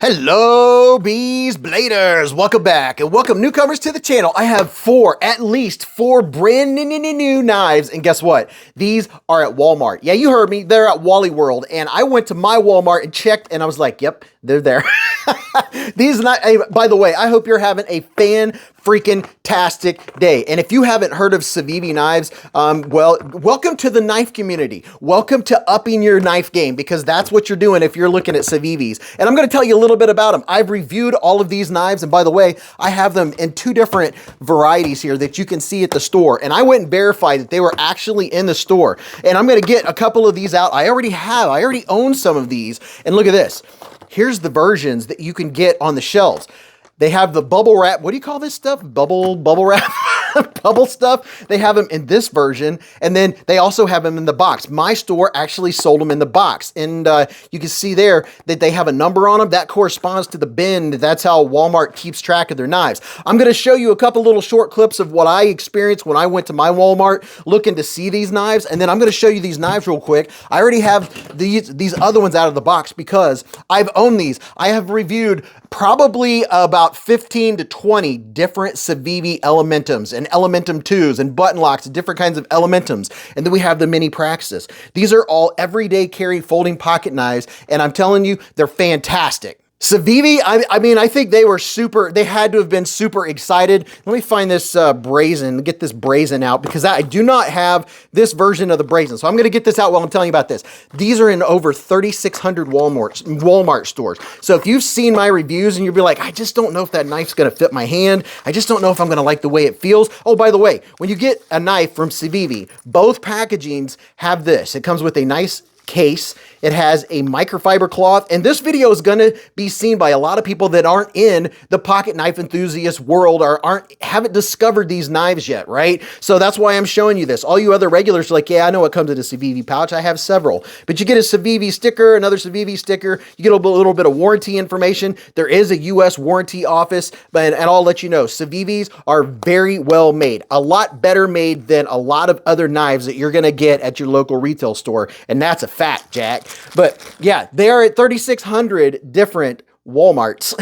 Hello, Beez Bladers! Welcome back and welcome newcomers to the channel. I have at least four brand new knives, and guess what? These are at Walmart. Yeah, you heard me. They're at Wally World, and I went to my Walmart and checked, and I was like, yep, they're there. These knives, by the way, I hope you're having a fan-freaking-tastic day. And if you haven't heard of Sevv knives, well, welcome to the knife community. Welcome to upping your knife game, because that's what you're doing if you're looking at Sevvs. And I'm going to tell you a little bit about them. I've reviewed all of these knives, and by the way, I have them in two different varieties here that you can see at the store. And I went and verified that they were actually in the store. And I'm going to get a couple of these out. I already own some of these. And look at this. Here's the versions that you can get on the shelves. They have the bubble wrap. What do you call this stuff? Bubble wrap? Bubble stuff. They have them in this version, and then they also have them in the box. My store actually sold them in the box, and you can see there that they have a number on them. That corresponds to the bin. That's how Walmart keeps track of their knives. I'm going to show you a couple little short clips of what I experienced when I went to my Walmart looking to see these knives, and then I'm going to show you these knives real quick. I already have these other ones out of the box because I've owned these. I have reviewed probably about 15 to 20 different Sevv Elementums and Elementum 2s and button locks and different kinds of Elementums. And then we have the mini Praxis. These are all everyday carry folding pocket knives, and I'm telling you, they're fantastic. Sevv, I mean, I think they had to have been super excited. Let me find this Brazen, get this Brazen out, because I do not have this version of the Brazen. So I'm going to get this out while I'm telling you about this. These are in over 3,600 Walmart stores. So if you've seen my reviews and you'll be like, I just don't know if that knife's going to fit my hand. I just don't know if I'm going to like the way it feels. Oh, by the way, when you get a knife from Sevv, both packagings have this. It comes with a nice case. It has a microfiber cloth, and this video is going to be seen by a lot of people that aren't in the pocket knife enthusiast world or haven't discovered these knives yet, right? So that's why I'm showing you this. All you other regulars are like, yeah, I know it comes in a Sevv pouch. I have several. But you get a Sevv sticker, another Sevv sticker, you get a little bit of warranty information. There is a US warranty office, and I'll let you know, Sevvs are very well made. A lot better made than a lot of other knives that you're going to get at your local retail store, and that's a fact, Jack. But yeah, they are at 3,600 different Walmarts.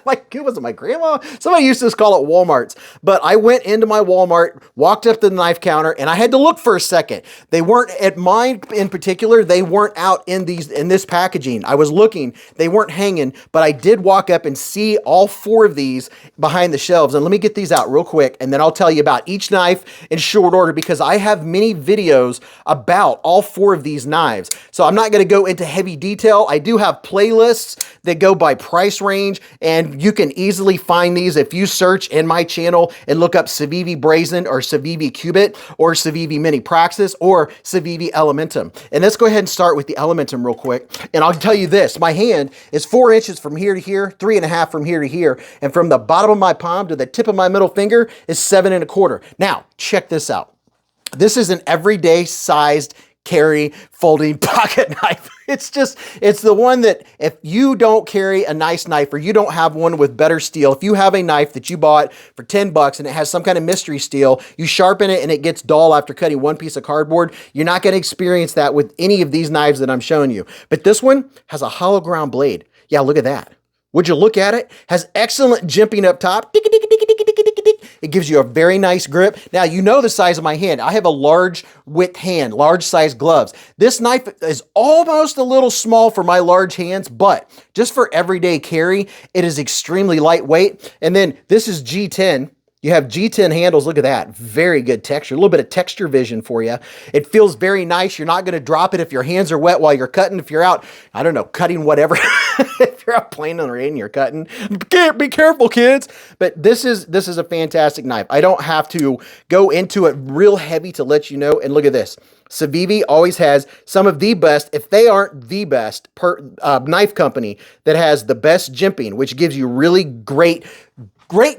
Like, who was it? My grandma? Somebody used to call it Walmarts. But I went into my Walmart, walked up to the knife counter, and I had to look for a second. They weren't, at mine in particular, they weren't out in this packaging. I was looking, they weren't hanging, but I did walk up and see all four of these behind the shelves. And let me get these out real quick, and then I'll tell you about each knife in short order, because I have many videos about all four of these knives. So I'm not going to go into heavy detail. I do have playlists that go by price range, and you can easily find these if you search in my channel and look up Sevv Brazen or Sevv Cubit or Sevv Mini Praxis or Sevv Elementum. And let's go ahead and start with the Elementum real quick. And I'll tell you this, my hand is 4 inches from here to here, 3.5 from here to here, and from the bottom of my palm to the tip of my middle finger is 7.25. Now, check this out. This is an everyday sized carry folding pocket knife. It's the one that if you don't carry a nice knife or you don't have one with better steel, if you have a knife that you bought for 10 bucks and it has some kind of mystery steel, you sharpen it and it gets dull after cutting one piece of cardboard, you're not going to experience that with any of these knives that I'm showing you. But this one has a hollow ground blade. Yeah, look at that. Would you look at it? Has excellent jimping up top. It gives you a very nice grip. Now, you know the size of my hand. I have a large width hand, large size gloves. This knife is almost a little small for my large hands, but just for everyday carry, it is extremely lightweight. And then this is G10. You have G10 handles. Look at that. Very good texture. A little bit of texture vision for you. It feels very nice. You're not going to drop it if your hands are wet while you're cutting. If you're out, I don't know, cutting whatever. If you're out playing in the rain, you're cutting. Be careful, kids. But this is a fantastic knife. I don't have to go into it real heavy to let you know. And look at this. Sevv always has some of the best, if they aren't the best, knife company that has the best jimping, which gives you really great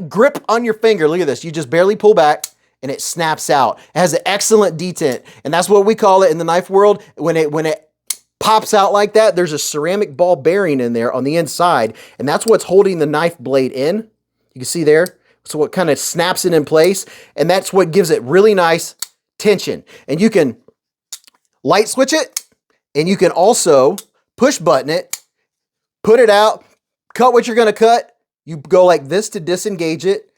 grip on your finger. Look at this. You just barely pull back and it snaps out. It has an excellent detent, and that's what we call it in the knife world. When it pops out like that, there's a ceramic ball bearing in there on the inside, and that's what's holding the knife blade in. You can see there. So it kind of snaps it in place, and that's what gives it really nice tension. And you can light switch it, and you can also push button it, put it out, cut what you're going to cut. You go like this to disengage it,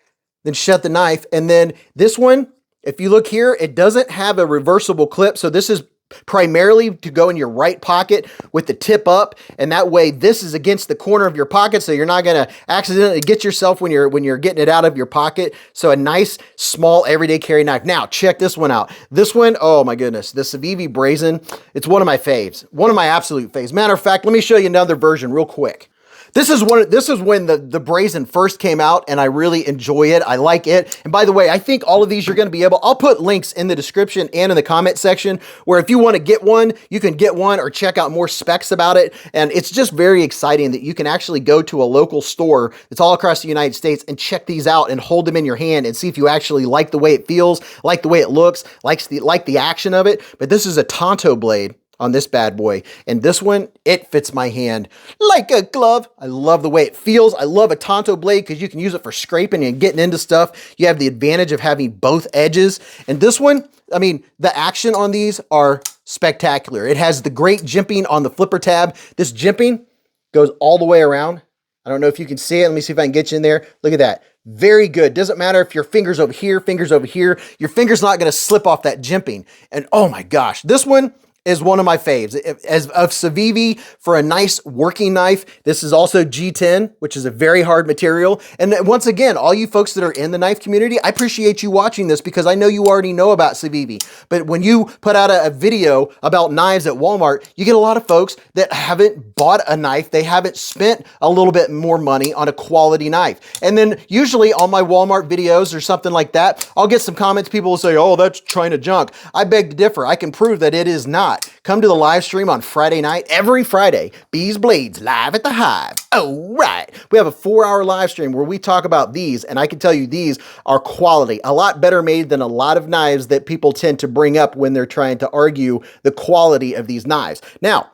then shut the knife. And then this one, if you look here, it doesn't have a reversible clip. So this is primarily to go in your right pocket with the tip up, and that way this is against the corner of your pocket, so you're not going to accidentally get yourself when you're getting it out of your pocket. So a nice small everyday carry knife. Now check this one out. This one, oh my goodness, the Sevv Brazen. It's one of my faves, one of my absolute faves. Matter of fact, let me show you another version real quick. This is when the Brazen first came out, and I really enjoy it. I like it. And by the way, I think all of these you're going to be able, I'll put links in the description and in the comment section where if you want to get one, you can get one or check out more specs about it. And it's just very exciting that you can actually go to a local store that's all across the United States and check these out and hold them in your hand and see if you actually like the way it feels, like the way it looks, like the action of it. But this is a Tonto blade on this bad boy. And this one, it fits my hand like a glove. I love the way it feels. I love a Tonto blade because you can use it for scraping and getting into stuff. You have the advantage of having both edges. And this one, I mean, the action on these are spectacular. It has the great jimping on the flipper tab. This jimping goes all the way around. I don't know if you can see it. Let me see if I can get you in there. Look at that. Very good. Doesn't matter if your finger's over here, your finger's not going to slip off that jimping. And oh my gosh, this one is one of my faves. As of Saivi for a nice working knife. This is also G10, which is a very hard material. And once again, all you folks that are in the knife community, I appreciate you watching this because I know you already know about Saivi. But when you put out a video about knives at Walmart, you get a lot of folks that haven't bought a knife. They haven't spent a little bit more money on a quality knife. And then usually on my Walmart videos or something like that, I'll get some comments. People will say, oh, that's China junk. I beg to differ. I can prove that it is not. Come to the live stream on Friday night, every Friday, Beez Blades live at the Hive. Oh, right. We have a 4-hour live stream where we talk about these, and I can tell you these are quality, a lot better made than a lot of knives that people tend to bring up when they're trying to argue the quality of these knives. Now,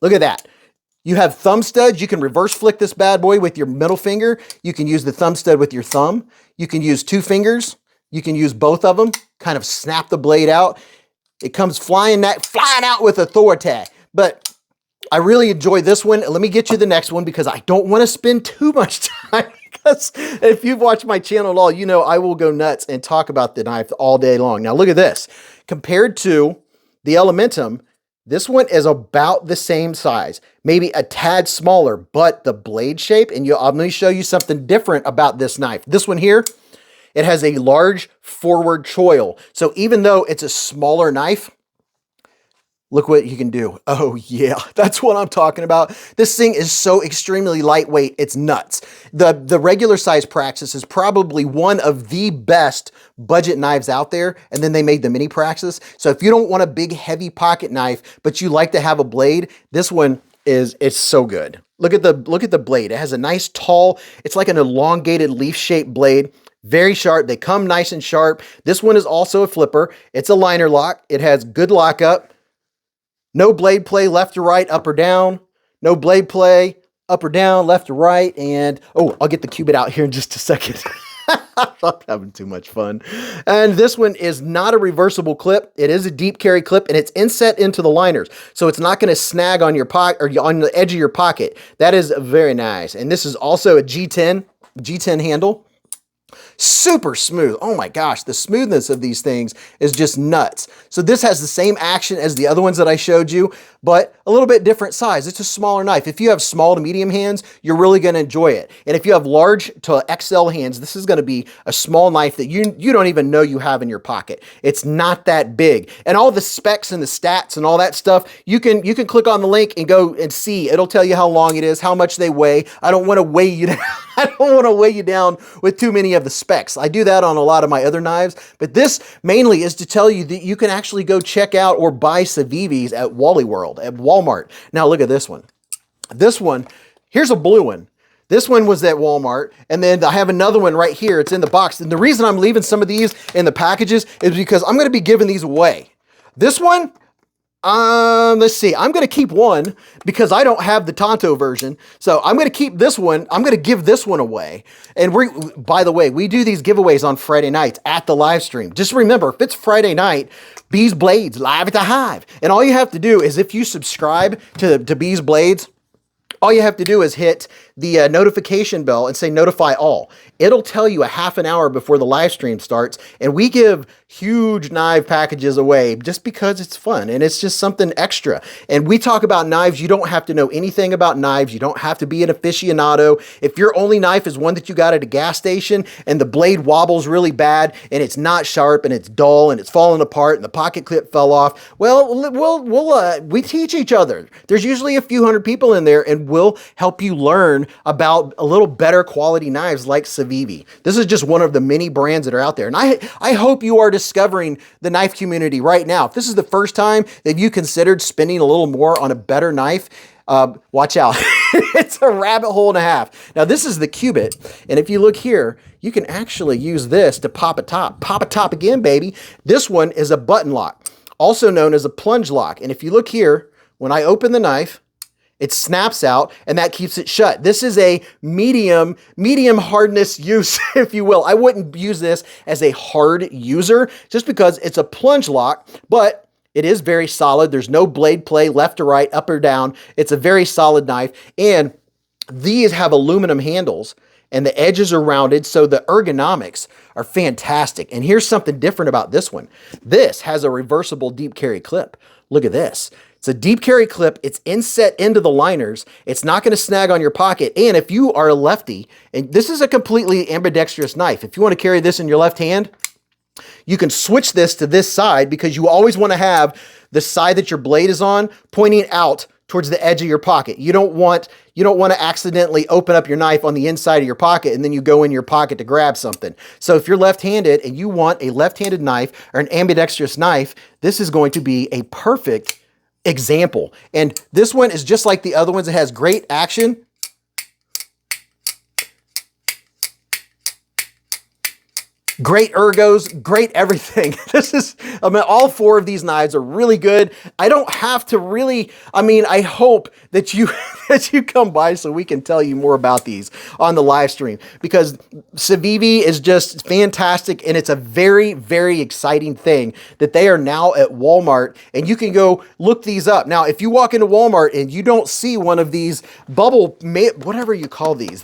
look at that. You have thumb studs. You can reverse flick this bad boy with your middle finger. You can use the thumb stud with your thumb. You can use 2 fingers. You can use both of them, kind of snap the blade out. It comes flying out with authority. But I really enjoy this one. Let me get you the next one because I don't want to spend too much time. Because if you've watched my channel at all, you know I will go nuts and talk about the knife all day long. Now look at this. Compared to the Elementum, this one is about the same size, maybe a tad smaller, but the blade shape, and I'm going to show you something different about this knife. This one here, it has a large forward choil. So even though it's a smaller knife, look what you can do. Oh yeah, that's what I'm talking about. This thing is so extremely lightweight, it's nuts. The regular size Praxis is probably one of the best budget knives out there, and then they made the mini Praxis. So if you don't want a big heavy pocket knife, but you like to have a blade, this one it's so good. Look at the blade. It has a nice tall, it's like an elongated leaf-shaped blade. Very sharp. They come nice and sharp. This one is also a flipper. It's a liner lock. It has good lockup. No blade play left or right, up or down. No blade play up or down, left or right. And, oh, I'll get the cubit out here in just a second. I'm having too much fun. And this one is not a reversible clip. It is a deep carry clip, and it's inset into the liners. So it's not going to snag on your pocket or on the edge of your pocket. That is very nice. And this is also a G10 handle. Super smooth. Oh my gosh, the smoothness of these things is just nuts. So this has the same action as the other ones that I showed you, but a little bit different size. It's a smaller knife. If you have small to medium hands, you're really going to enjoy it. And if you have large to XL hands, this is going to be a small knife that you don't even know you have in your pocket. It's not that big. And all the specs and the stats and all that stuff, you can click on the link and go and see. It'll tell you how long it is, how much they weigh. I don't want to weigh you down. I don't want to weigh you down with too many of the specs. I do that on a lot of my other knives, but this mainly is to tell you that you can actually go check out or buy Saivi's at Wally World, at Walmart. Now look at this one. This one, here's a blue one. This one was at Walmart, and then I have another one right here. It's in the box. And the reason I'm leaving some of these in the packages is because I'm going to be giving these away. This one, let's see. I'm going to keep one because I don't have the Tonto version. So I'm going to keep this one. I'm going to give this one away. And by the way, we do these giveaways on Friday nights at the live stream. Just remember, if it's Friday night, Beez Blades live at the Hive. And all you have to do is if you subscribe to Beez Blades all you have to do is hit the notification bell and say notify all. It'll tell you a half an hour before the live stream starts, and we give huge knife packages away just because it's fun and it's just something extra. And we talk about knives. You don't have to know anything about knives. You don't have to be an aficionado. If your only knife is one that you got at a gas station and the blade wobbles really bad and it's not sharp and it's dull and it's falling apart and the pocket clip fell off, well, we teach each other. There's usually a few hundred people in there, and we'll help you learn about a little better quality knives like Sevv. This is just one of the many brands that are out there. And I hope you are discovering the knife community right now. If this is the first time that you considered spending a little more on a better knife, watch out. It's a rabbit hole and a half. Now, this is the Cubit. And if you look here, you can actually use this to pop a top. Pop a top again, baby. This one is a button lock, also known as a plunge lock. And if you look here, when I open the knife, it snaps out, and that keeps it shut. This is a medium hardness use, if you will. I wouldn't use this as a hard user just because it's a plunge lock, but it is very solid. There's no blade play left or right, up or down. It's a very solid knife, and these have aluminum handles, and the edges are rounded, so the ergonomics are fantastic. And here's something different about this one. This has a reversible deep carry clip. Look at this. It's a deep carry clip. It's inset into the liners. It's not going to snag on your pocket. And if you are a lefty, and this is a completely ambidextrous knife, if you want to carry this in your left hand, you can switch this to this side, because you always want to have the side that your blade is on pointing out towards the edge of your pocket. You don't want to accidentally open up your knife on the inside of your pocket and then you go in your pocket to grab something. So if you're left-handed and you want a left-handed knife or an ambidextrous knife, this is going to be a perfect example. And this one is just like the other ones. It has great action. Great ergos, great everything. All four of these knives are really good. I don't have to really, I hope that you come by so we can tell you more about these on the live stream, because Sevv is just fantastic, and it's a very, very exciting thing that they are now at Walmart, and you can go look these up. Now, if you walk into Walmart and you don't see one of these whatever you call these,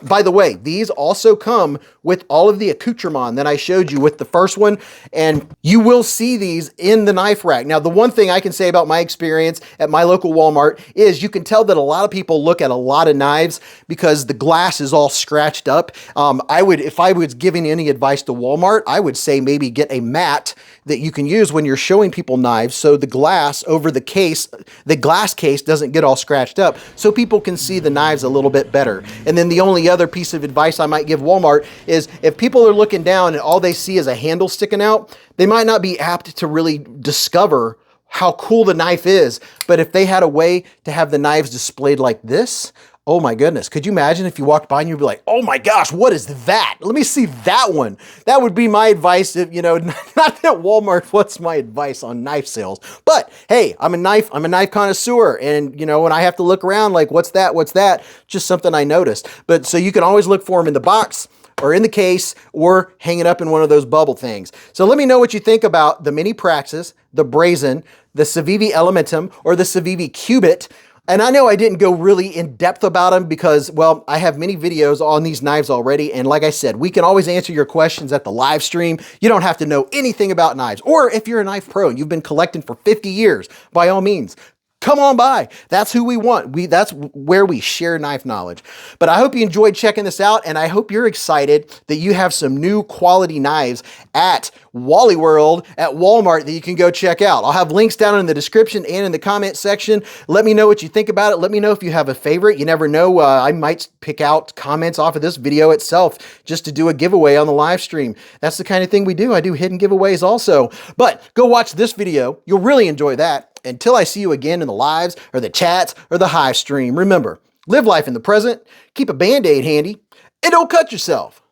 by the way, these also come with all of the accoutrement that I showed you with the first one, and you will see these in the knife rack. Now, the one thing I can say about my experience at my local Walmart is you can tell that a lot of people look at a lot of knives because the glass is all scratched up. If I was giving any advice to Walmart, I would say maybe get a mat that you can use when you're showing people knives, so the glass over the case, the glass case doesn't get all scratched up, so people can see the knives a little bit better. And then the only other piece of advice I might give Walmart is if people are looking down and all they see is a handle sticking out, they might not be apt to really discover how cool the knife is. But if they had a way to have the knives displayed like this, oh my goodness. Could you imagine if you walked by and you'd be like, oh my gosh, what is that? Let me see that one. That would be my advice. If, not that Walmart, what's my advice on knife sales? But hey, I'm a knife connoisseur. And when I have to look around like, what's that? Just something I noticed. But so you can always look for them in the box or in the case or hang it up in one of those bubble things. So let me know what you think about the Mini Praxis, the Brazen, the Sevv Elementum, or the Sevv Cubit. And I know I didn't go really in depth about them because, well, I have many videos on these knives already. And like I said, we can always answer your questions at the live stream. You don't have to know anything about knives. Or if you're a knife pro and you've been collecting for 50 years, by all means, come on by. That's who we want. That's where we share knife knowledge. But I hope you enjoyed checking this out, and I hope you're excited that you have some new quality knives at Wally World at Walmart that you can go check out. I'll have links down in the description and in the comment section. Let me know what you think about it. Let me know if you have a favorite. You never know. I might pick out comments off of this video itself just to do a giveaway on the live stream. That's the kind of thing we do. I do hidden giveaways also. But go watch this video. You'll really enjoy that. Until I see you again in the lives or the chats or the hive stream, remember, live life in the present, keep a Band-Aid handy, and don't cut yourself.